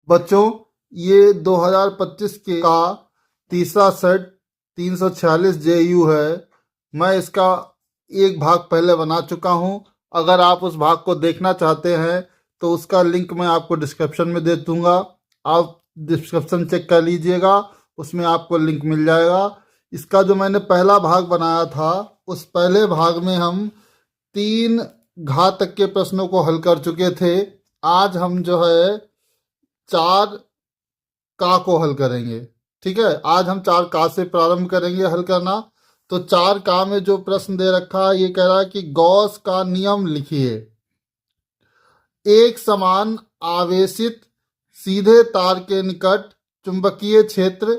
बच्चों, ये 2025 के का तीसरा सेट 346 JU है। मैं इसका एक भाग पहले बना चुका हूँ। अगर आप उस भाग को देखना चाहते हैं तो उसका लिंक मैं आपको डिस्क्रिप्शन में दे दूँगा। आप डिस्क्रिप्शन चेक कर लीजिएगा, उसमें आपको लिंक मिल जाएगा। इसका जो मैंने पहला भाग बनाया था, उस पहले भाग में हम 3 घात तक के प्रश्नों को हल कर चुके थे। आज हम जो है 4 का को हल करेंगे। ठीक है, आज हम 4 का से प्रारंभ करेंगे हल करना। तो 4 का में जो प्रश्न दे रखा है, ये कह रहा है कि गॉस का नियम लिखिए। एक समान आवेशित सीधे तार के निकट चुंबकीय क्षेत्र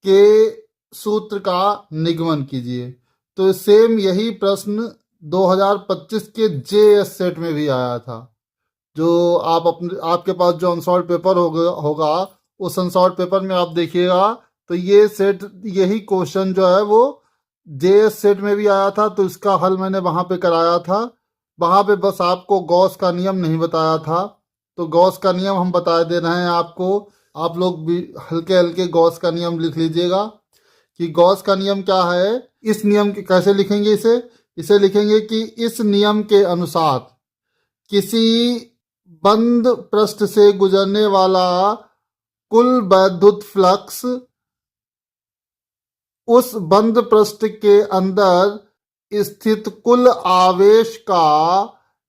के सूत्र का निगमन कीजिए। तो सेम यही प्रश्न 2025 के JS सेट में भी आया था। जो आपके पास जो अनसॉल्व पेपर होगा उस अनसॉल्व पेपर में आप देखिएगा तो ये सेट, यही क्वेश्चन जो है वो JS सेट में भी आया था। तो इसका हल मैंने वहाँ पे कराया था। वहाँ पे बस आपको गॉस का नियम नहीं बताया था। तो गॉस का नियम हम बता दे रहे हैं आपको। आप लोग भी हल्के हल्के गॉस का नियम लिख लीजिएगा कि गॉस का नियम क्या है। इस नियम के कैसे लिखेंगे, इसे लिखेंगे कि इस नियम के अनुसार किसी बंद पृष्ठ से गुजरने वाला कुल वैद्युत फ्लक्स उस बंद पृष्ठ के अंदर स्थित कुल आवेश का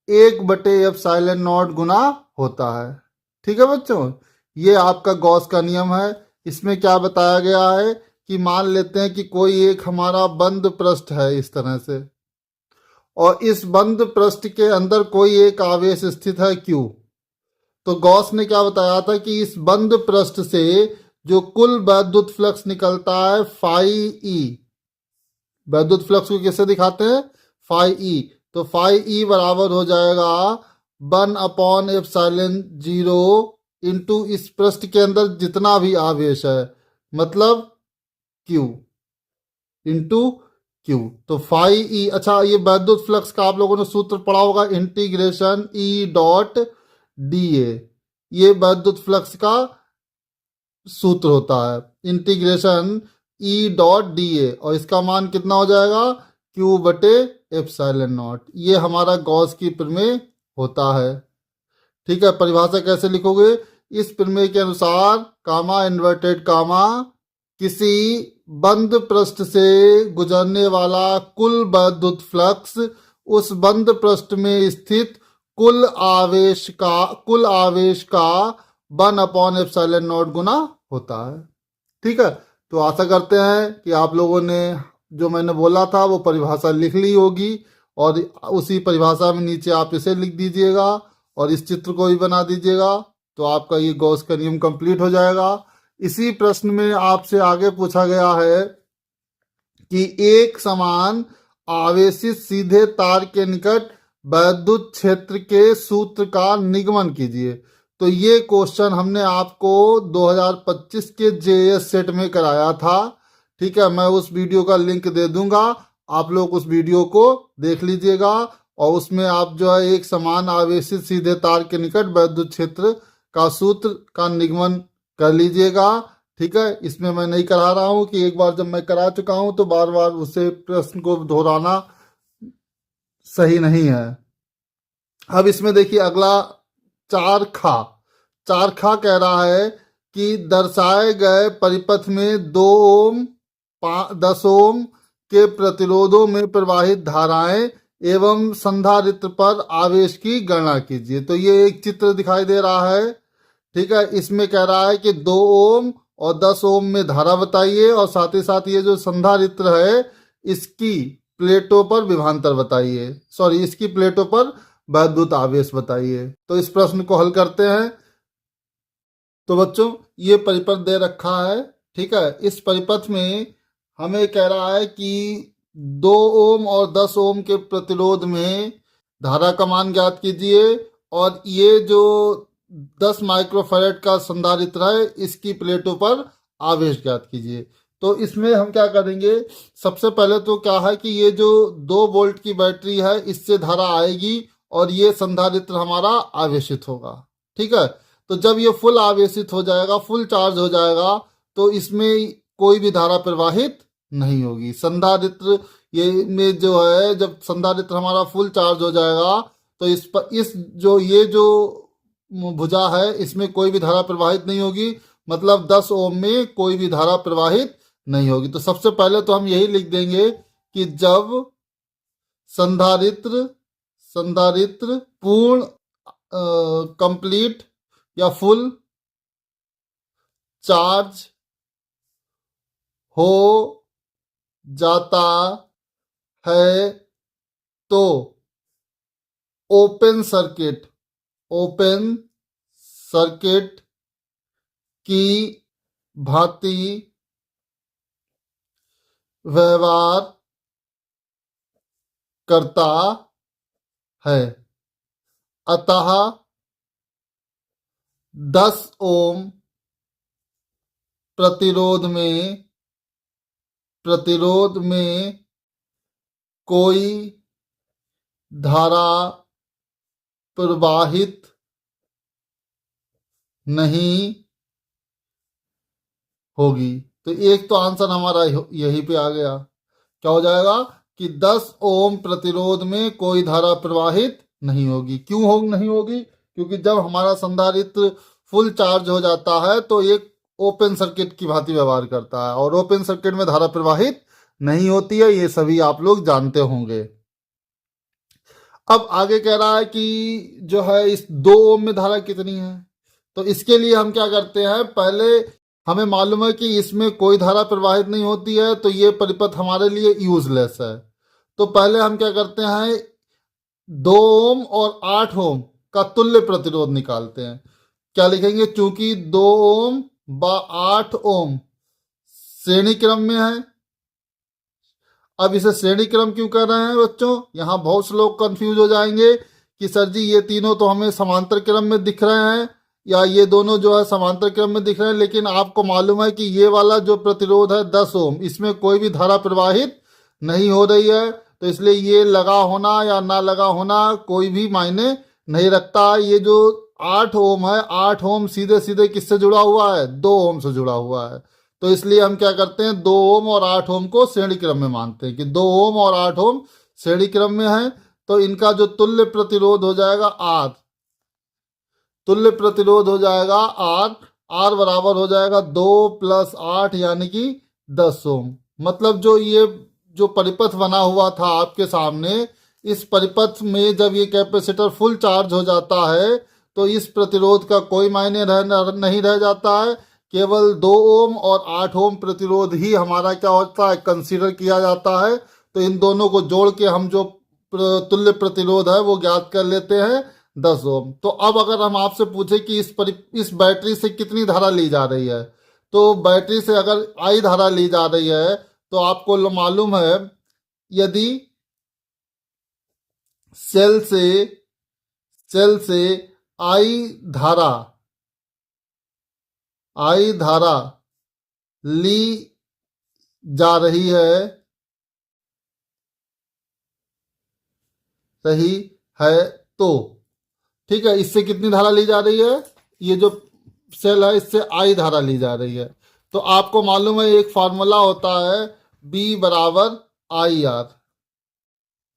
1/ε0 गुना होता है। ठीक है बच्चों, ये आपका गॉस का नियम है। इसमें क्या बताया गया है कि मान लेते हैं कि कोई एक हमारा बंद पृष्ठ है इस तरह से, और इस बंद पृष्ठ के अंदर कोई एक आवेश स्थित है Q। तो गॉस ने क्या बताया था कि इस बंद पृष्ठ से जो कुल वैद्युत फ्लक्स निकलता है फाई E, वैद्युत फ्लक्स को कैसे दिखाते हैं, फाई E। तो फाई E बराबर हो जाएगा 1/ε0 इंटू इस पृष्ठ के अंदर जितना भी आवेश है, मतलब Q इंटू Q। तो फाई E, अच्छा ये वैद्युत फ्लक्स का आप लोगों ने सूत्र पढ़ा होगा, इंटीग्रेशन E.dA। ये वैद्युत फ्लक्स का सूत्र होता है, इंटीग्रेशन E.dA, और इसका मान कितना हो जाएगा Q/ε0। ये हमारा गॉस की प्रमेय होता है। ठीक है, परिभाषा कैसे लिखोगे, इस प्रमेय के अनुसार कामा इन्वर्टेड कामा किसी बंद पृष्ठ से गुजरने वाला कुल वैद्युत फ्लक्स उस बंद पृष्ठ में स्थित कुल आवेश का 1/ε0 गुना होता है। ठीक है, तो आशा करते हैं कि आप लोगों ने जो मैंने बोला था वो परिभाषा लिख ली होगी, और उसी परिभाषा में नीचे आप इसे लिख दीजिएगा और इस चित्र को भी बना दीजिएगा। तो आपका ये गॉस का नियम कंप्लीट हो जाएगा। इसी प्रश्न में आपसे आगे पूछा गया है कि एक समान आवेशित सीधे तार के निकट वैद्युत क्षेत्र के सूत्र का निगमन कीजिए। तो ये क्वेश्चन हमने आपको 2025 के JS सेट में कराया था। ठीक है, मैं उस वीडियो का लिंक दे दूंगा, आप लोग उस वीडियो को देख लीजिएगा, और उसमें आप जो है एक समान आवेशित सीधे तार के निकट वैद्युत क्षेत्र का सूत्र का निगमन कर लीजिएगा। ठीक है, इसमें मैं नहीं करा रहा हूँ कि एक बार जब मैं करा चुका हूँ तो बार बार उसे प्रश्न को दोहराना सही नहीं है। अब इसमें देखिए अगला 4 खा कह रहा है कि दर्शाए गए परिपथ में 2 ओम 10 ओम के प्रतिरोधों में प्रवाहित धाराएं एवं संधारित्र पर आवेश की गणना कीजिए। तो ये एक चित्र दिखाई दे रहा है। ठीक है, इसमें कह रहा है कि 2 ओम और 10 ओम में धारा बताइए, और साथ ही साथ ये जो संधारित्र है इसकी प्लेटों पर विभवांतर बताइए, इसकी प्लेटों पर वैद्युत आवेश बताइए। तो इस प्रश्न को हल करते हैं। तो बच्चों, ये परिपथ दे रखा है। ठीक है, इस परिपथ में हमें कह रहा है कि 2 ओम और 10 ओम के प्रतिरोध में धारा का मान ज्ञात कीजिए, और ये जो 10 माइक्रोफैराड का संधारित्र है इसकी प्लेटों पर आवेश ज्ञात कीजिए। तो इसमें हम क्या करेंगे, सबसे पहले तो क्या है कि ये जो 2 वोल्ट की बैटरी है इससे धारा आएगी और ये संधारित्र हमारा आवेशित होगा। ठीक है, तो जब ये फुल आवेशित हो जाएगा, फुल चार्ज हो जाएगा, तो इसमें कोई भी धारा प्रवाहित नहीं होगी। संधारित्र ये में जो है, जब संधारित्र हमारा फुल चार्ज हो जाएगा तो इस पर ये जो भुजा है इसमें कोई भी धारा प्रवाहित नहीं होगी, मतलब 10 ओम में कोई भी धारा प्रवाहित नहीं होगी। तो सबसे पहले तो हम यही लिख देंगे कि जब संधारित्र पूर्ण कंप्लीट या फुल चार्ज हो जाता है तो ओपन सर्किट की भांति व्यवहार करता है। अतः 10 ओम प्रतिरोध में कोई धारा प्रवाहित नहीं होगी। तो एक तो आंसर हमारा यही पे आ गया। क्या हो जाएगा कि 10 ओम प्रतिरोध में कोई धारा प्रवाहित नहीं होगी। क्यों नहीं होगी? क्योंकि जब हमारा संधारित्र फुल चार्ज हो जाता है तो एक ओपन सर्किट की भांति व्यवहार करता है और ओपन सर्किट में धारा प्रवाहित नहीं होती है, ये सभी आप लोग जानते होंगे। अब आगे कह रहा है कि जो है इस 2 ओम में धारा कितनी है। तो इसके लिए हम क्या करते हैं, पहले हमें मालूम है कि इसमें कोई धारा प्रवाहित नहीं होती है, तो ये परिपथ हमारे लिए यूजलेस है। तो पहले हम क्या करते हैं, 2 ओम और 8 ओम का तुल्य प्रतिरोध निकालते हैं। क्या लिखेंगे, चूंकि 2 ओम व 8 ओम श्रेणी क्रम में है। अब इसे श्रेणी क्रम क्यों कर रहे हैं बच्चों, यहां बहुत से लोग कंफ्यूज हो जाएंगे कि सर जी ये तीनों तो हमें समांतर क्रम में दिख रहे हैं, या ये दोनों जो है समांतर क्रम में दिख रहे हैं, लेकिन आपको मालूम है कि ये वाला जो प्रतिरोध है 10 ओम, इसमें कोई भी धारा प्रवाहित नहीं हो रही है। तो इसलिए ये लगा होना या ना लगा होना कोई भी मायने नहीं रखता। ये जो 8 ओम है, 8 ओम सीधे सीधे किससे जुड़ा हुआ है, 2 ओम से जुड़ा हुआ है। तो इसलिए हम क्या करते हैं, 2 ओम और 8 ओम को श्रेणी क्रम में मानते हैं कि 2 ओम और 8 ओम श्रेणी क्रम में है। तो इनका जो तुल्य प्रतिरोध हो जाएगा R, तुल्य प्रतिरोध हो जाएगा R बराबर हो जाएगा 2 + 8 यानी कि 10 ओम। मतलब जो परिपथ बना हुआ था आपके सामने, इस परिपथ में जब ये कैपेसिटर फुल चार्ज हो जाता है तो इस प्रतिरोध का कोई मायने नहीं रह जाता है। केवल 2 ओम और 8 ओम प्रतिरोध ही हमारा क्या होता है, कंसीडर किया जाता है। तो इन दोनों को जोड़ के हम जो तुल्य प्रतिरोध है वो ज्ञात कर लेते हैं 10 ओम। तो अब अगर हम आपसे पूछे कि इस बैटरी से कितनी धारा ली जा रही है, तो बैटरी से अगर I धारा ली जा रही है तो आपको मालूम है, यदि सेल से I धारा ली जा रही है, सही है, तो ठीक है, इससे कितनी धारा ली जा रही है, ये जो सेल है इससे I धारा ली जा रही है। तो आपको मालूम है एक फार्मूला होता है B बराबर IR,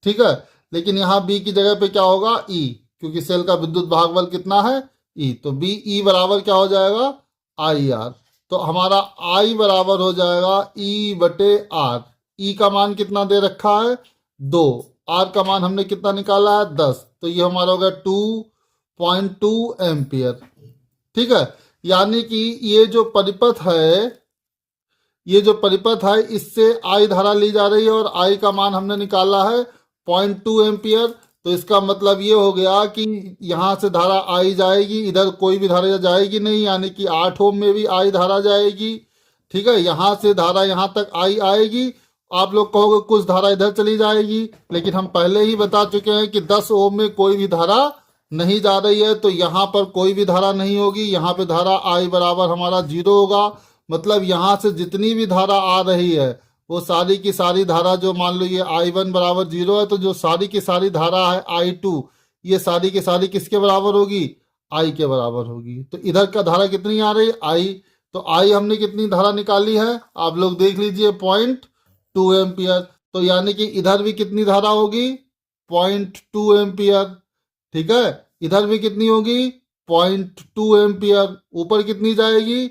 ठीक है। लेकिन यहाँ B की जगह पे क्या होगा, E, क्योंकि सेल का विद्युत भागबल कितना है, E। तो BE बराबर क्या हो जाएगा, IR। तो हमारा I बराबर हो जाएगा E/R। E का मान कितना दे रखा है, 2। R का मान हमने कितना निकाला है, 10। तो ये हमारा हो गया 2.2 एम्पियर, ठीक है। यानी कि ये जो परिपथ है इससे I धारा ली जा रही है और I का मान हमने निकाला है 0.2 एम्पियर। तो इसका मतलब ये हो गया कि यहाँ से धारा I जाएगी, इधर कोई भी धारा जाएगी नहीं, यानी कि 8 ओम में भी I धारा जाएगी, ठीक है। यहाँ से धारा यहाँ तक I आएगी, आप लोग कहोगे कुछ धारा इधर चली जाएगी, लेकिन हम पहले ही बता चुके हैं कि 10 ओम में कोई भी धारा नहीं जा रही है, तो यहाँ पर कोई भी धारा नहीं होगी। यहाँ पे धारा I बराबर हमारा 0 होगा। मतलब यहाँ से जितनी भी धारा आ रही है वो सारी की सारी धारा, जो मान लो ये I1 बराबर 0 है, तो जो सारी की सारी धारा है I2, ये सारी की सारी किसके बराबर होगी, आई के बराबर होगी। तो इधर का धारा कितनी आ रही, आई। तो आई हमने कितनी धारा निकाली है, आप लोग देख लीजिए, 0.2 एम्पियर। तो यानी कि इधर भी कितनी धारा होगी, 0.2 एम्पियर। ठीक है, इधर भी कितनी होगी, 0.2 एम्पियर। ऊपर कितनी जाएगी,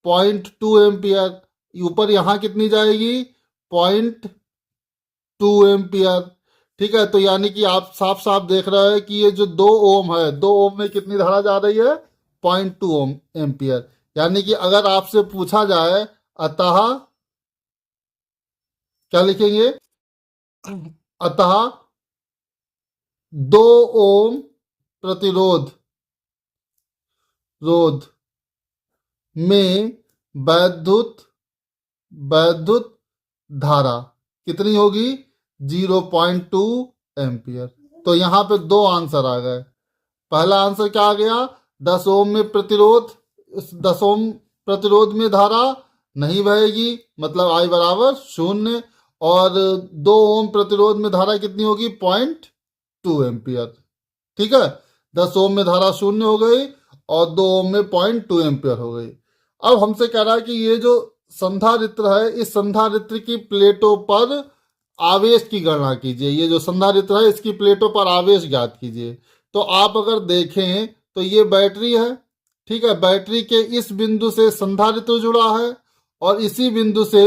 0.2 एम्पियर। ऊपर यहाँ कितनी जाएगी, 0.2 एम्पियर। ठीक है, तो यानी कि आप साफ साफ देख रहे हैं कि ये जो 2 ओम है, 2 ओम में कितनी धारा जा रही है, 0.2 एम्पियर। यानी कि अगर आपसे पूछा जाए अतः, क्या लिखेंगे, अतः 2 ओम प्रतिरोध में वैद्युत वैद्युत धारा कितनी होगी, 0.2 एम्पियर। तो यहाँ पे दो आंसर आ गए। पहला आंसर क्या आ गया, 10 ओम में प्रतिरोध, इस 10 ओम प्रतिरोध में धारा नहीं बहेगी, मतलब आई बराबर 0। और 2 ओम प्रतिरोध में धारा कितनी होगी, 0.2 एम्पियर। ठीक है, 10 ओम में धारा 0 हो गई और 2 ओम में 0.2 एम्पियर हो गई। अब हमसे कह रहा है कि ये जो संधारित्र है, इस संधारित्र की प्लेटों पर आवेश की गणना कीजिए। ये जो संधारित्र है, इसकी प्लेटों पर आवेश ज्ञात कीजिए। तो आप अगर देखें तो ये बैटरी है। ठीक है, बैटरी के इस बिंदु से संधारित्र जुड़ा है और इसी बिंदु से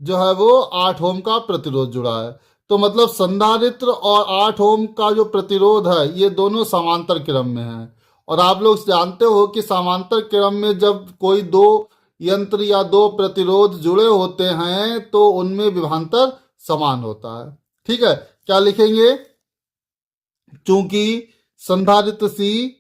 जो है वो 8 ओम का प्रतिरोध जुड़ा है। तो मतलब संधारित्र और 8 ओम का जो प्रतिरोध है, ये दोनों समांतर क्रम में है। और आप लोग जानते हो कि समांतर क्रम में जब कोई दो यंत्र या दो प्रतिरोध जुड़े होते हैं तो उनमें विभवांतर समान होता है। ठीक है, क्या लिखेंगे, चूंकि संधारित्र सी,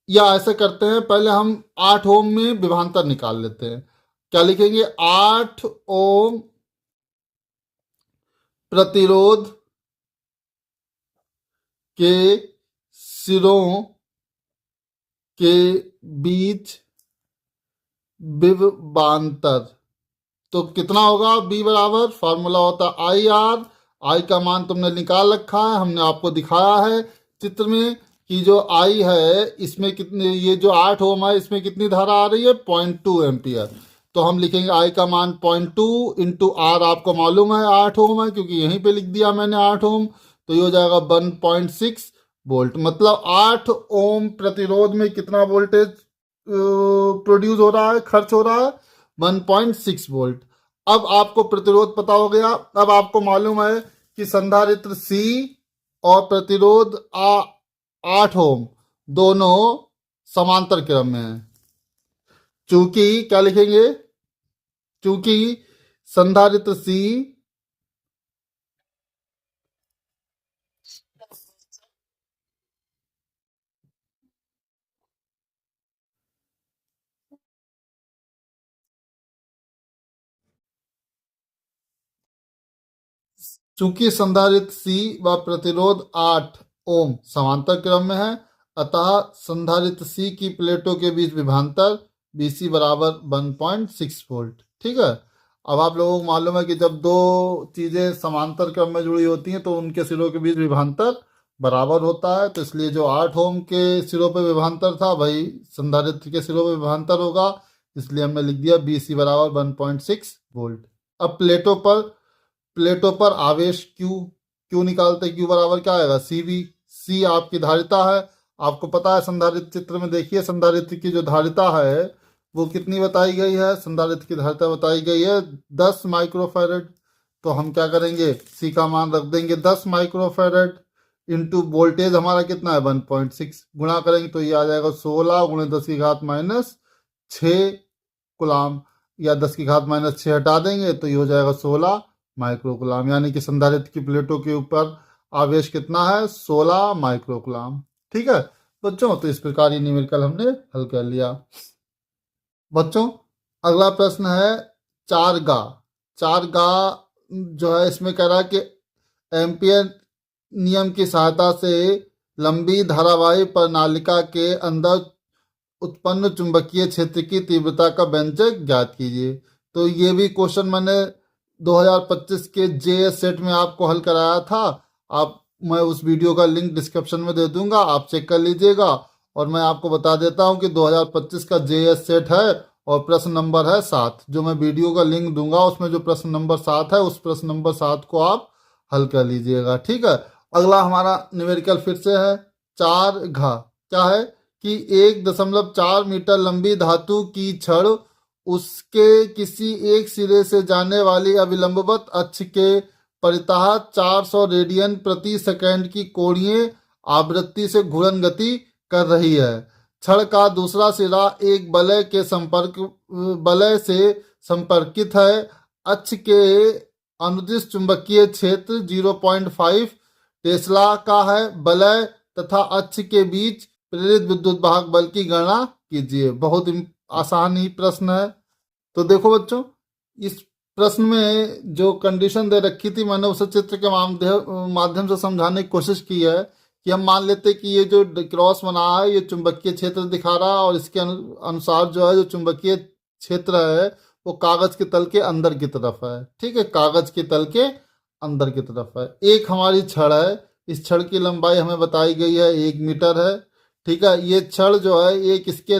या ऐसे करते हैं, पहले हम 8 ओम में विभवांतर निकाल लेते हैं। क्या लिखेंगे, 8 ओम प्रतिरोध के सिरों के बीच विभवांतर। तो कितना होगा, बी बराबर, फॉर्मूला होता है आई आर। आई का मान तुमने निकाल रखा है, हमने आपको दिखाया है चित्र में कि जो आई है इसमें कितने, ये जो 8 ओम है इसमें कितनी धारा आ रही है, 0.2 एम्पियर। तो हम लिखेंगे आई का मान 0.2 इंटू आर, आपको मालूम है 8 ओम है क्योंकि यहीं पे लिख दिया मैंने 8 ओम। तो ये हो जाएगा 1.6 वोल्ट। मतलब 8 ओम प्रतिरोध में कितना वोल्टेज प्रोड्यूस हो रहा है, खर्च हो रहा है, 1.6 वोल्ट। अब आपको प्रतिरोध पता हो गया। अब आपको मालूम है कि संधारित्र सी और प्रतिरोध 8 ओम दोनों समांतर क्रम में है। चूंकि क्या लिखेंगे, चूंकि संधारित्र सी चूंकि संधारित्र सी व प्रतिरोध 8 ओम समांतर क्रम में है, अतः संधारित्र सी की प्लेटों के बीच विभवांतर BC बराबर 1.6 वोल्ट। ठीक है, अब आप लोगों को मालूम है कि जब दो चीजें समांतर क्रम में जुड़ी होती हैं तो उनके सिरों के बीच विभवांतर बराबर होता है। तो इसलिए जो 8 ओम के सिरों पे विभवांतर था वही संधारित्र के सिरों पे विभवांतर होगा, इसलिए हमने लिख दिया BC बराबर 1.6 वोल्ट। अब प्लेटों पर आवेश क्यू निकालते, क्यू बराबर क्या आएगा, CV। सी आपकी धारिता है, आपको पता है संधारित्र, चित्र में देखिए संधारित्र की जो धारिता है वो कितनी बताई गई है, संधारित्र की धारिता बताई गई है 10 माइक्रोफैरड। तो हम क्या करेंगे, सी का मान रख देंगे 10 माइक्रोफैरड इंटू वोल्टेज हमारा कितना है 1.6, गुणा करेंगे तो ये आ जाएगा 16 गुणे 10 की घात माइनस 6 कुलाम, या 10 की घात माइनस 6 हटा देंगे तो ये हो जाएगा 16 माइक्रोकुलाम। यानी कि संधारित्र की प्लेटों के ऊपर आवेश कितना है, 16 माइक्रोकुलाम। ठीक है बच्चों, तो इस प्रकार ये न्यूमेरिकल हमने हल कर लिया। बच्चों अगला प्रश्न है चार गा जो है इसमें कह रहा है कि एम्पियर नियम की सहायता से लंबी धारावाही प्रणालिका के अंदर उत्पन्न चुंबकीय क्षेत्र की तीव्रता का व्यंजक ज्ञात कीजिए। तो ये भी क्वेश्चन मैंने 2025 के JS सेट में आपको हल कराया था, आप मैं उस वीडियो का लिंक डिस्क्रिप्शन में दे दूंगा, आप चेक कर लीजिएगा। और मैं आपको बता देता हूं कि 2025 का जेएस सेट है और प्रश्न नंबर है 7। जो मैं वीडियो का लिंक दूंगा उसमें जो प्रश्न नंबर 7 है उस प्रश्न नंबर 7 को आप हल कर लीजिएगा, ठीक है। अगला हमारा न्यूमेरिकल फिर से है 4 घ। क्या है कि 1.4 मीटर लंबी धातु की छड़ उसके किसी एक सिरे से जाने वाली अविलंबवत अक्ष के परितः 400 रेडियन प्रति सेकंड की कोणीय आवृत्ति से घूर्णन गति कर रही है। छड़ का दूसरा सिरा एक बलय से संपर्कित है। अक्ष के अनुदिश चुंबकीय क्षेत्र 0.5 टेस्ला का है। बलय तथा अक्ष के बीच प्रेरित विद्युत वाहक बल की गणना कीजिए। बहुत आसान ही प्रश्न है। तो देखो बच्चों, इस प्रश्न में जो कंडीशन दे रखी थी मैंने उसे चित्र के माध्यम से समझाने की कोशिश की है कि हम मान लेते कि ये जो क्रॉस बना है ये चुंबकीय क्षेत्र दिखा रहा है और इसके अनुसार जो है जो चुंबकीय क्षेत्र है वो कागज के तल के अंदर की तरफ है, ठीक है, कागज के तल के अंदर की तरफ है। एक हमारी छड़ है, इस छड़ की लंबाई हमें बताई गई है 1 मीटर है, ठीक है। ये छड़ जो है एक इसके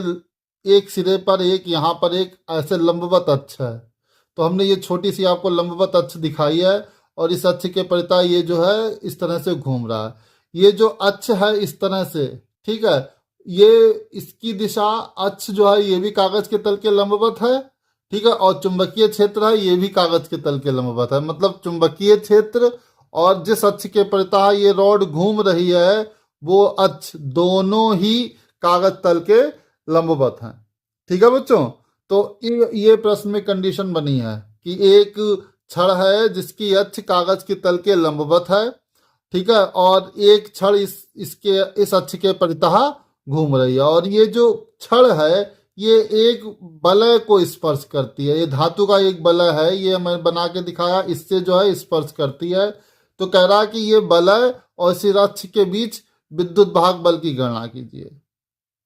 एक सिरे पर एक यहाँ पर एक ऐसे लंबवत अक्ष है। तो हमने ये छोटी सी आपको लंबवत अक्ष दिखाई है और इस अक्ष के परितः ये जो है इस तरह से घूम रहा है। ये जो अक्ष है इस तरह से, ठीक है, ये इसकी दिशा अक्ष जो है ये भी कागज के तल के लंबवत है, ठीक है, और चुंबकीय क्षेत्र है ये भी कागज के तल के लंबवत है। मतलब चुंबकीय क्षेत्र और जिस अक्ष के परितः ये रॉड घूम रही है वो अक्ष दोनों ही कागज तल के लंबवत हैं, ठीक है बच्चों। तो ये प्रश्न में कंडीशन बनी है कि एक छड़ है जिसकी अक्ष कागज के तल के लंबवत है, ठीक है, और एक छड़ इस अक्ष के परितः घूम रही है और ये जो छड़ है ये एक बलय को स्पर्श करती है। ये धातु का एक बलय है, ये मैं बना के दिखाया, इससे जो है स्पर्श करती है। तो कह रहा है कि ये बलय और इस अक्ष के बीच विद्युत वाहक बल की गणना कीजिए,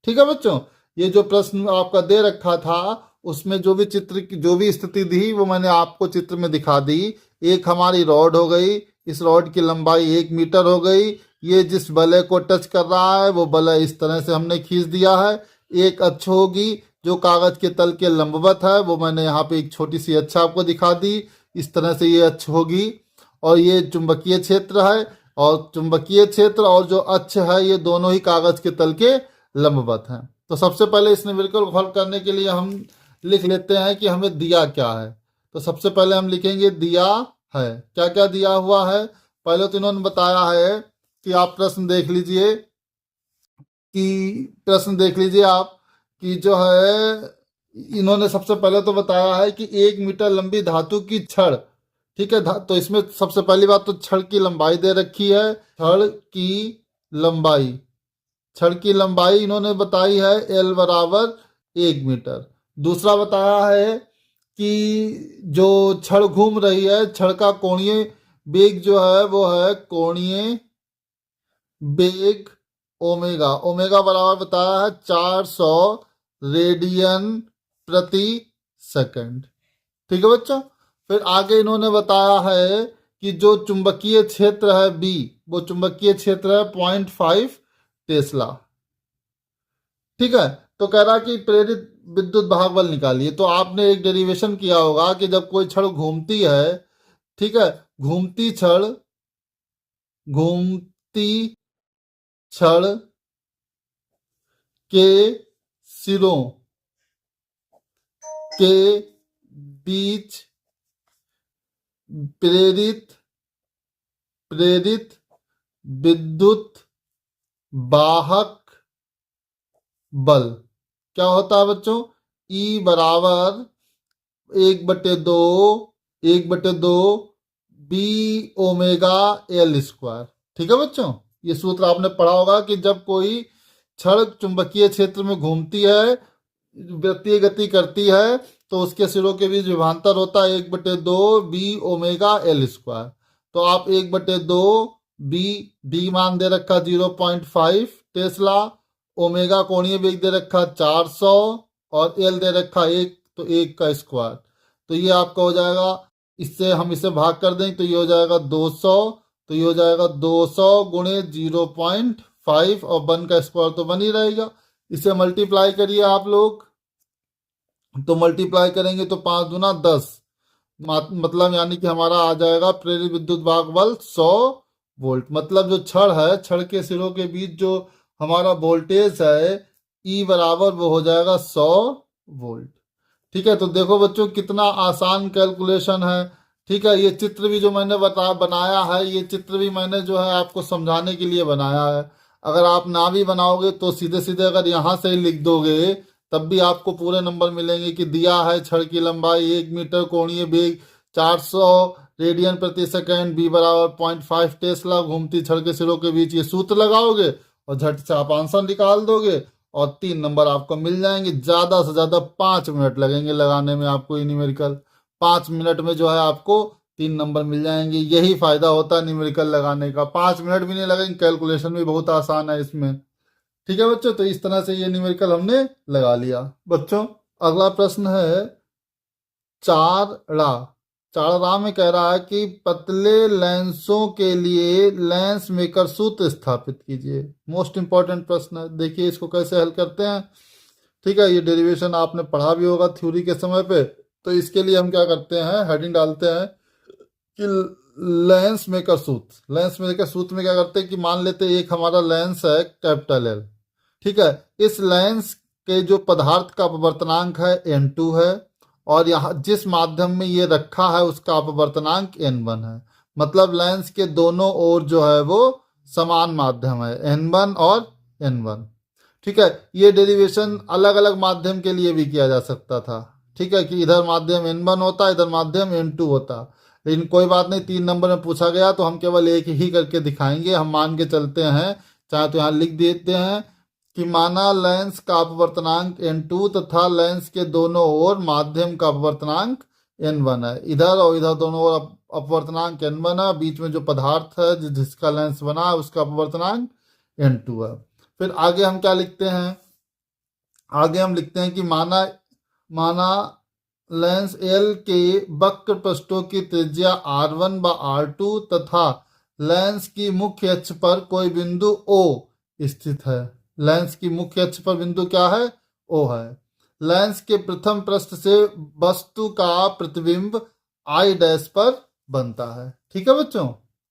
ठीक है बच्चों। ये जो प्रश्न आपका दे रखा था उसमें जो भी चित्र की जो भी स्थिति दी वो मैंने आपको चित्र में दिखा दी। एक हमारी रॉड हो गई, इस रॉड की लंबाई 1 मीटर हो गई। ये जिस बलय को टच कर रहा है वो बलय इस तरह से हमने खींच दिया है। एक अक्ष होगी जो कागज के तल के लंबवत है, वो मैंने यहाँ पे एक छोटी सी अक्ष आपको दिखा दी। इस तरह से ये अक्ष होगी और ये चुंबकीय क्षेत्र है और चुंबकीय क्षेत्र और जो अक्ष है ये दोनों ही कागज के तल के लंबवत हैं। तो सबसे पहले इस न्यूमेरिकल को हल करने के लिए हम लिख लेते हैं कि हमें दिया क्या है। तो सबसे पहले हम लिखेंगे दिया है। क्या क्या दिया हुआ है? पहले तो इन्होंने बताया है कि आप प्रश्न देख लीजिए आप कि जो है इन्होंने सबसे पहले तो बताया है कि 1 मीटर लंबी धातु की छड़, ठीक है। तो इसमें सबसे पहली बात तो छड़ की लंबाई दे रखी है। छड़ की लंबाई इन्होंने बताई है L बराबर 1 मीटर। दूसरा बताया है कि जो छड़ घूम रही है छड़ का कोणीय वेग जो है वो है कोणीय वेग ओमेगा। ओमेगा बराबर बताया है 400 रेडियन प्रति सेकंड, ठीक है बच्चों। फिर आगे इन्होंने बताया है कि जो चुंबकीय क्षेत्र है B, वो चुंबकीय क्षेत्र है 0.5 टेस्ला, ठीक है। तो कह रहा कि प्रेरित विद्युत वाहक बल निकालिए। तो आपने एक डेरिवेशन किया होगा कि जब कोई छड़ घूमती है, ठीक है, घूमती छड़ के सिरों के बीच प्रेरित विद्युत वाहक बल क्या होता है बच्चों? E बराबर 1/2 बी ओमेगा L स्क्वायर, ठीक है बच्चों। ये सूत्र आपने पढ़ा होगा कि जब कोई छड़ चुंबकीय क्षेत्र में घूमती है, वृत्तीय गति करती है, तो उसके सिरों के बीच विभवांतर होता है 1/2 बी ओमेगा L स्क्वायर। तो आप 1/2 बी मान दे रखा 0.5 टेस्ला, ओमेगा कोणीय वेग दे रखा 400 और L दे रखा 1, तो 1 का स्क्वायर। तो ये आपका हो जाएगा, इससे हम इसे भाग कर दें तो ये हो जाएगा 200 तो ये हो जाएगा 200 गुणे 0.5 और 1 का स्क्वायर तो 1 ही रहेगा। इसे मल्टीप्लाई करिए आप लोग, तो मल्टीप्लाई करेंगे तो 5 दूना 10, मतलब यानी कि हमारा आ जाएगा प्रेरित विद्युत भाग बल 100 वोल्ट। मतलब जो छड़ है, छड़ के सिरों के बीच जो हमारा वोल्टेज है ई बराबर वो हो जाएगा 100 वोल्ट। ठीक है, तो देखो बच्चों कितना आसान कैलकुलेशन है। ठीक है, ये चित्र भी जो मैंने बनाया है, ये चित्र भी मैंने जो है आपको समझाने के लिए बनाया है। अगर आप ना भी बनाओगे तो सीधे सीधे अगर यहाँ से ही लिख दोगे तब भी आपको पूरे नंबर मिलेंगे कि दिया है छड़ की लंबाई 1 मीटर, कोणीय वेग 400 रेडियन प्रति सेकेंड, बी बराबर 0.5 टेस्ला, घूमती छड़ के सिरों के बीच। ये सूत्र लगाओगे और झट से आप आंसर निकाल दोगे और 3 नंबर आपको मिल जाएंगे। ज्यादा से ज्यादा 5 मिनट लगेंगे लगाने में आपको ये न्यूमेरिकल। 5 मिनट में जो है आपको 3 नंबर मिल जाएंगे। यही फायदा होता है न्यूमेरिकल लगाने का, 5 मिनट भी नहीं लगेंगे, कैलकुलेशन भी बहुत आसान है इसमें। ठीक है बच्चों, तो इस तरह से ये न्यूमेरिकल हमने लगा लिया। बच्चों अगला प्रश्न है चारड़ा। चारड़ा में कह रहा है कि पतले लेंसों के लिए लेंस मेकर सूत्र स्थापित कीजिए। मोस्ट इंपॉर्टेंट प्रश्न है, देखिए इसको कैसे हल करते हैं। ठीक है, ये डेरिवेशन आपने पढ़ा भी होगा थ्योरी के समय पे। तो इसके लिए हम क्या करते हैं, हेडिंग डालते हैं कि लेंस मेकर सूत्र। लेंस मेकर सूत्र में क्या करते हैं कि मान लेते हैं एक हमारा लेंस है कैपिटल एल। ठीक है, इस लेंस के जो पदार्थ का अपवर्तनांक है n2 है, और यहाँ जिस माध्यम में ये रखा है उसका अपवर्तनांक n1 है। मतलब लेंस के दोनों ओर जो है वो समान माध्यम है, n1 और n1। ठीक है, ये डेरिवेशन अलग अलग माध्यम के लिए भी किया जा सकता था। ठीक है, कि इधर माध्यम n1 होता, इधर माध्यम n2 होता, लेकिन कोई बात नहीं, 3 नंबर में पूछा गया तो हम केवल एक ही करके दिखाएंगे। हम मान के चलते हैं, चाहे तो यहाँ लिख देते हैं कि माना लेंस का अपवर्तनांक n2 तथा लेंस के दोनों ओर माध्यम का अपवर्तनांक n1 है। इधर और इधर दोनों ओर अपवर्तनांक n1 है, बीच में जो पदार्थ है जिसका लेंस बना है उसका अपवर्तनांक n2 है। फिर आगे हम क्या लिखते हैं, आगे हम लिखते हैं कि माना माना लेंस L के वक्र पृष्ठों की त्रिज्या R1 व R2 तथा लेंस की मुख्य अक्ष पर कोई बिंदु O स्थित है। लेंस की मुख्य अक्ष पर बिंदु क्या है, O है। लेंस के प्रथम पृष्ठ से वस्तु का प्रतिबिंब I डैश पर बनता है। ठीक है बच्चों,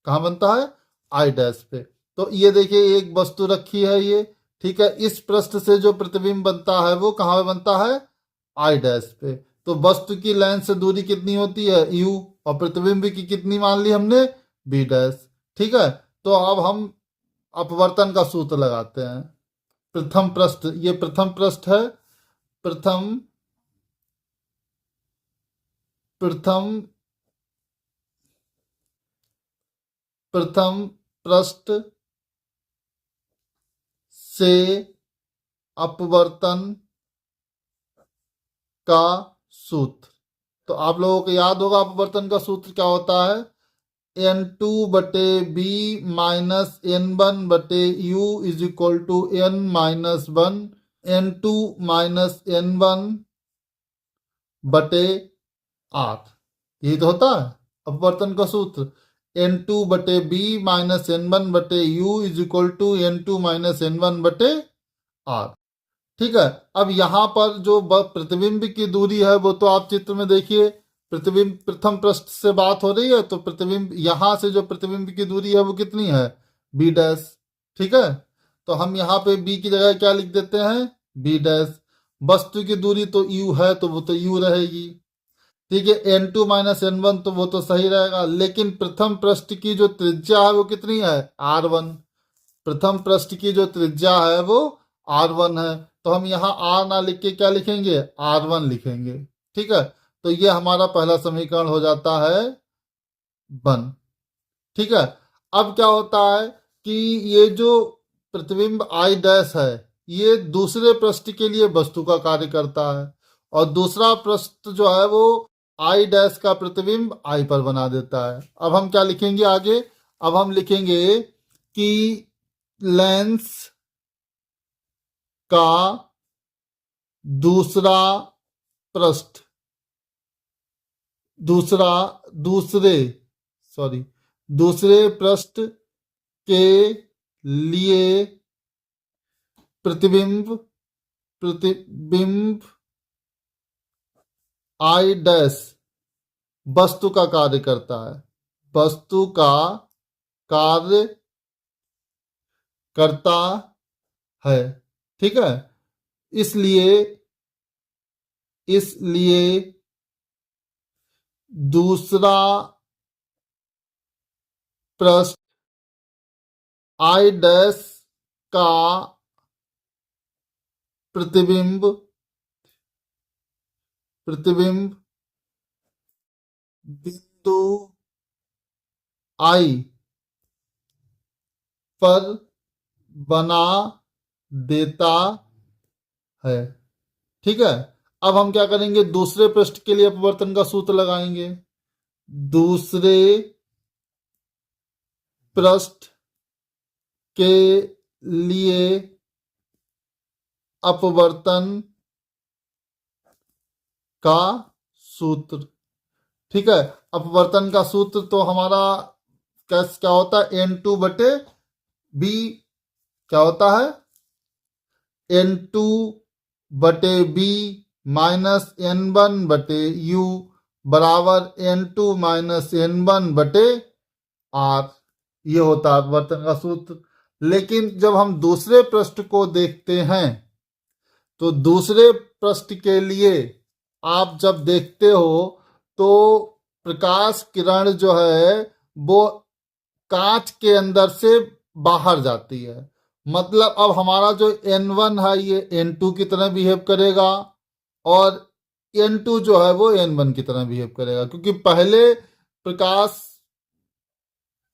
कहाँ बनता है, I डैश पे। तो ये देखिए एक वस्तु रखी है ये। ठीक है, इस पृष्ठ से जो प्रतिबिंब बनता है वो कहाँ पे बनता है, I डैश पे। तो वस्तु की लेंस से दूरी कितनी होती है, U, और प्रतिबिंब की कितनी मान ली हमने, B डैश। ठीक है, तो अब हम अपवर्तन का सूत्र लगाते हैं। प्रथम पृष्ठ, ये प्रथम पृष्ठ है, प्रथम प्रथम प्रथम पृष्ठ से अपवर्तन का सूत्र। तो आप लोगों को याद होगा अपवर्तन का सूत्र क्या होता है, n2 बटे बी माइनस n1 बटे U is equal to n minus 1 n2 minus n1 बटे r। यही तो होता है अपवर्तन का सूत्र, n2 बटे बी माइनस n1 बटे U is equal to n2 minus n1 बटे r। ठीक है, अब यहाँ पर जो प्रतिबिंब की दूरी है वो तो आप चित्र में देखिए, प्रतिबिंब प्रथम पृष्ठ से बात हो रही है, तो प्रतिबिंब यहाँ से जो प्रतिबिंब की दूरी है वो कितनी है, b डैश। ठीक है, तो हम यहाँ पे b की जगह क्या लिख देते हैं, b डैश। वस्तु की दूरी तो u है तो वो तो u रहेगी। ठीक है, n2 माइनस n1 तो वो तो सही रहेगा, लेकिन प्रथम पृष्ठ की जो त्रिज्या है वो कितनी है, r1। प्रथम पृष्ठ की जो त्रिज्या है वो r1 है, तो हम यहाँ r ना लिख के क्या लिखेंगे, r1 लिखेंगे। ठीक है, तो ये हमारा पहला समीकरण हो जाता है 1। ठीक है, अब क्या होता है कि ये जो प्रतिबिंब I डैश है ये दूसरे पृष्ठ के लिए वस्तु का कार्य करता है, और दूसरा पृष्ठ जो है वो I डैश का प्रतिबिंब I पर बना देता है। अब हम क्या लिखेंगे आगे, अब हम लिखेंगे कि लेंस का दूसरा पृष्ठ दूसरे दूसरे पृष्ठ के लिए प्रतिबिंब आई डैश वस्तु का कार्य करता है, वस्तु का कार्य करता है। ठीक है, इसलिए दूसरा पृष्ठ आई डैश का प्रतिबिंब बिंदु आई पर बना देता है। ठीक है, अब हम क्या करेंगे, दूसरे पृष्ठ के लिए अपवर्तन का सूत्र लगाएंगे। दूसरे पृष्ठ के लिए अपवर्तन का सूत्र। ठीक है, अपवर्तन का सूत्र तो हमारा क्या होता है, N2 बटे बी क्या होता है, N2 बटे बी माइनस N1 बटे यू बराबर N2 माइनस N1 बटे आर। ये होता है अपवर्तन का सूत्र। लेकिन जब हम दूसरे पृष्ठ को देखते हैं तो दूसरे पृष्ठ के लिए आप जब देखते हो तो प्रकाश किरण जो है वो कांच के अंदर से बाहर जाती है। मतलब अब हमारा जो N1 है ये N2 की तरह बिहेव करेगा और N2 जो है वो N1 की तरह बिहेव करेगा, क्योंकि पहले प्रकाश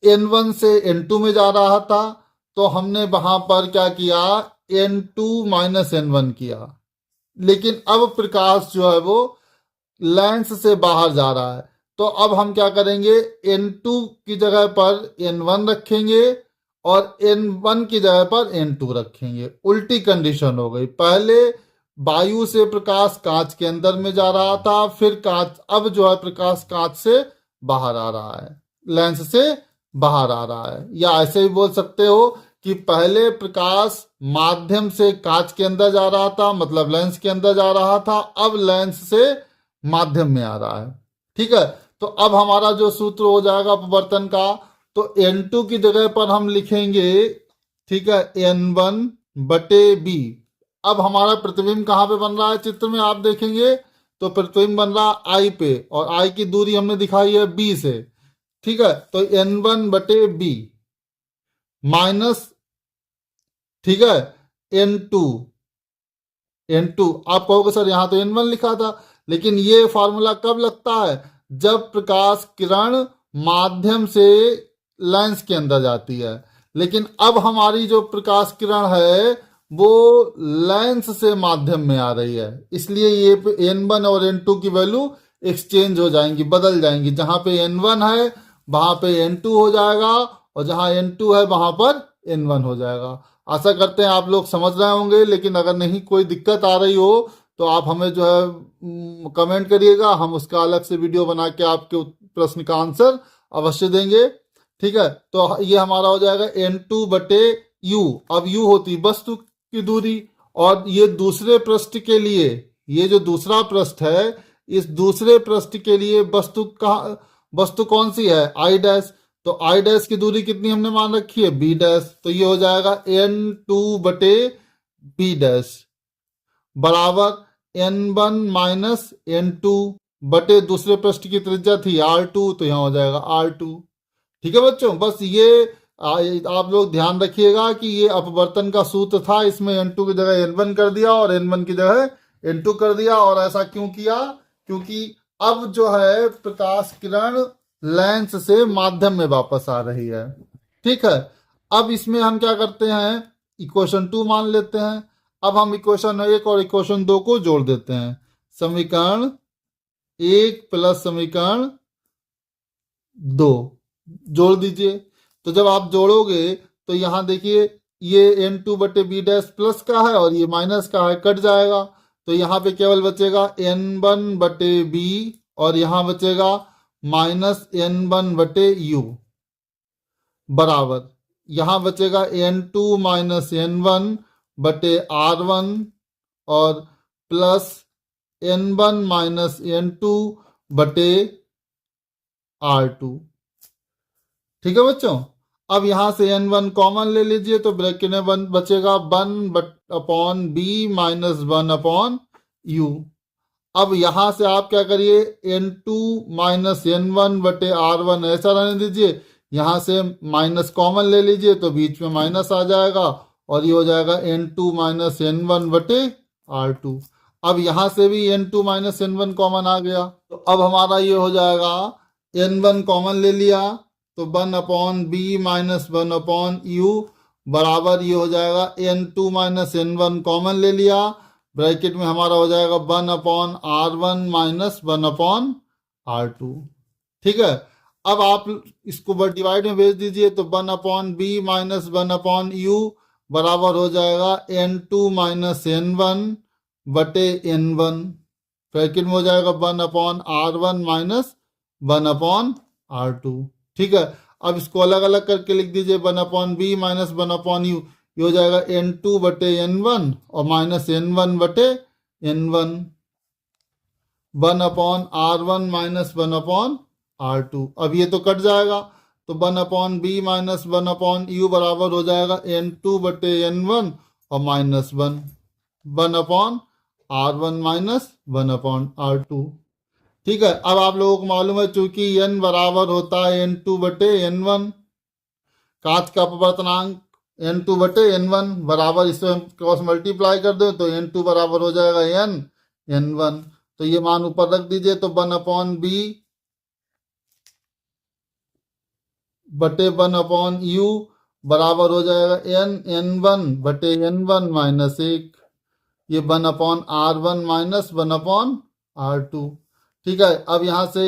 N1 से N2 में जा रहा था तो हमने वहां पर क्या किया, N2 माइनस N1 किया। लेकिन अब प्रकाश जो है वो लेंस से बाहर जा रहा है तो अब हम क्या करेंगे, N2 की जगह पर N1 रखेंगे और N1 की जगह पर N2 रखेंगे। उल्टी कंडीशन हो गई, पहले वायु से प्रकाश कांच के अंदर में जा रहा था, फिर कांच, अब जो है प्रकाश कांच से बाहर आ रहा है, लेंस से बाहर आ रहा है। या ऐसे भी बोल सकते हो कि पहले प्रकाश माध्यम से कांच के अंदर जा रहा था, मतलब लेंस के अंदर जा रहा था, अब लेंस से माध्यम में आ रहा है। ठीक है, तो अब हमारा जो सूत्र हो जाएगा अपवर्तन का, तो N2 की जगह पर हम लिखेंगे, ठीक है, N1 बटे बी। अब हमारा प्रतिबिंब कहाँ पे बन रहा है, चित्र में आप देखेंगे तो प्रतिबिंब बन रहा है आई पे, और आई की दूरी हमने दिखाई है बी से। ठीक है, तो N1 बटे बी माइनस, ठीक है, N2 आप कहोगे सर यहाँ तो N1 लिखा था, लेकिन ये फॉर्मूला कब लगता है, जब प्रकाश किरण माध्यम से लेंस के अंदर जाती है। लेकिन अब हमारी जो प्रकाश किरण है वो लेंस से माध्यम में आ रही है, इसलिए ये N1 और N2 की वैल्यू एक्सचेंज हो जाएंगी, बदल जाएंगी। जहां पे N1 है वहां पे N2 हो जाएगा और जहां N2 है वहां पर N1 हो जाएगा। आशा करते हैं आप लोग समझ रहे होंगे, लेकिन अगर नहीं कोई दिक्कत आ रही हो तो आप हमें जो है कमेंट करिएगा, हम उसका अलग से वीडियो बना के आपके प्रश्न का आंसर अवश्य देंगे। ठीक है, तो ये हमारा हो जाएगा N2 बटे यू। अब यू होती वस्तु की दूरी, और ये दूसरे पृष्ठ के लिए, ये जो दूसरा पृष्ठ है, इस दूसरे पृष्ठ के लिए वस्तु कौन सी है, आई डैश। तो आई डैश की दूरी कितनी हमने मान रखी है, बी डैश। तो ये हो जाएगा N2 बटे बी डैश बराबर N1 माइनस N2 बटे दूसरे पृष्ठ की त्रिज्या थी R2, तो यहां हो जाएगा R2। ठीक है बच्चों, बस ये आप लोग ध्यान रखिएगा कि ये अपवर्तन का सूत्र था, इसमें N2 की जगह N1 कर दिया और N1 की जगह N2 कर दिया। और ऐसा क्यों किया, क्योंकि अब जो है प्रकाश किरण लेंस से माध्यम में वापस आ रही है। ठीक है, अब इसमें हम क्या करते हैं, इक्वेशन 2 मान लेते हैं। अब हम इक्वेशन 1 और इक्वेशन 2 को जोड़ देते हैं। समीकरण 1 प्लस समीकरण 2 जोड़ दीजिए। तो जब आप जोड़ोगे तो यहां देखिए ये N2 बटे बी डैश प्लस का है और ये माइनस का है, कट जाएगा। तो यहाँ पे केवल बचेगा N1 बटे बी और यहाँ बचेगा माइनस N1 बटे यू। बराबर यहाँ बचेगा n2 माइनस n1 बटे r1 और प्लस n1 माइनस n2 बटे r2। ठीक है बच्चों, अब यहां से n1 कॉमन ले लीजिए तो ब्रैकेट में बचेगा 1/b माइनस 1/u। अब यहां से आप क्या करिए, n2 माइनस n1 बटे r1 ऐसा रहने दीजिए, यहां से माइनस कॉमन ले लीजिए तो बीच में माइनस आ जाएगा और ये हो जाएगा n2 माइनस n1 बटे r2। अब यहां से भी n2 माइनस n1 कॉमन आ गया तो अब हमारा ये हो जाएगा, n1 कॉमन ले लिया तो 1/b माइनस 1/u बराबर ये हो जाएगा n2 माइनस n1 कॉमन ले लिया, ब्रैकेट में हमारा हो जाएगा 1/r1 माइनस 1/r2। ठीक है, अब आप इसको डिवाइड में भेज दीजिए तो 1/b माइनस 1/u बराबर हो जाएगा n2 माइनस n1 बटे n1, ब्रैकेट में हो जाएगा 1/r1 माइनस 1/r2। ठीक है, अब इसको अलग अलग करके लिख दीजिए 1/b माइनस 1/u, ये हो जाएगा n2 बटे n1 और माइनस n1 बटे n1, 1/r1 माइनस 1/r2। अब ये तो कट जाएगा तो 1/b माइनस 1/u बराबर हो जाएगा n2 बटे n1 और माइनस 1/r1 माइनस 1/r2। ठीक है, अब आप लोगों को मालूम है चूंकि n बराबर होता है n2 बटे n1, कांच का अपवर्तनांक n2 बटे n1 बराबर, इससे हम क्रॉस मल्टीप्लाई कर दो तो n2 बराबर हो जाएगा n1, तो ये मान ऊपर रख दीजिए तो 1/b बटे 1/u बराबर हो जाएगा n1 बटे n1 माइनस 1, ये 1/r1 माइनस 1/r2। ठीक है, अब यहां से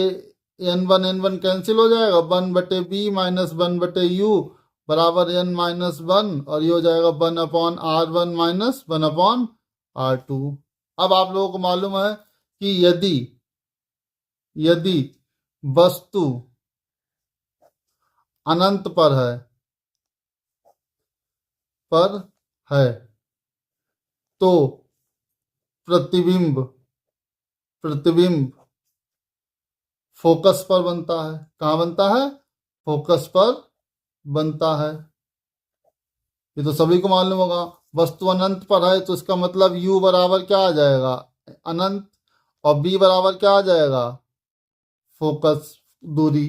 n1 कैंसिल हो जाएगा, 1/b माइनस 1/u बराबर n माइनस 1 और ये हो जाएगा 1/r1 माइनस 1/r2। अब आप लोगों को मालूम है कि यदि वस्तु अनंत पर है तो प्रतिबिंब फोकस पर बनता है। कहाँ बनता है? फोकस पर बनता है। ये तो सभी को मालूम होगा। वस्तु अनंत पर है तो इसका मतलब u बराबर क्या आ जाएगा? अनंत, और b बराबर क्या आ जाएगा? फोकस दूरी।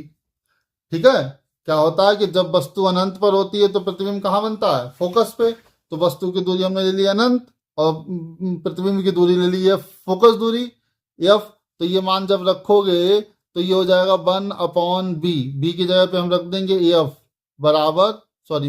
ठीक है, क्या होता है कि जब वस्तु अनंत पर होती है तो प्रतिबिंब कहाँ बनता है? फोकस पे। तो वस्तु की दूरी हमने ले ली अनंत और प्रतिबिंब की दूरी ले ली है फोकस दूरी f। तो ये मान जब रखोगे तो ये हो जाएगा 1/b, b की जगह पे हम रख देंगे f बराबर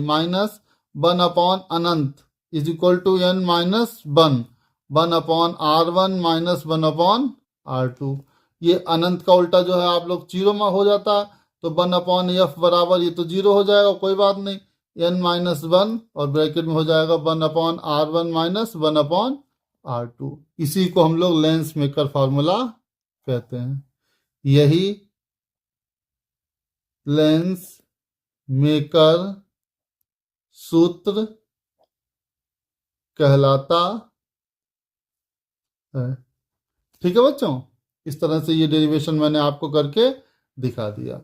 माइनस 1/अनंत is equal to n minus 1/r1 minus 1/r2। ये अनंत का उल्टा जो है आप लोग जीरो में हो जाता है तो 1/f बराबर ये तो जीरो हो जाएगा, कोई बात नहीं, n माइनस 1 और ब्रैकेट में हो जाएगा 1/r1 माइनस 1/r2। इसी को हम लोग लेंस मेकर फार्मूला कहते हैं। यही लेंस मेकर सूत्र कहलाता है। ठीक है बच्चों, इस तरह से ये डेरिवेशन मैंने आपको करके दिखा दिया।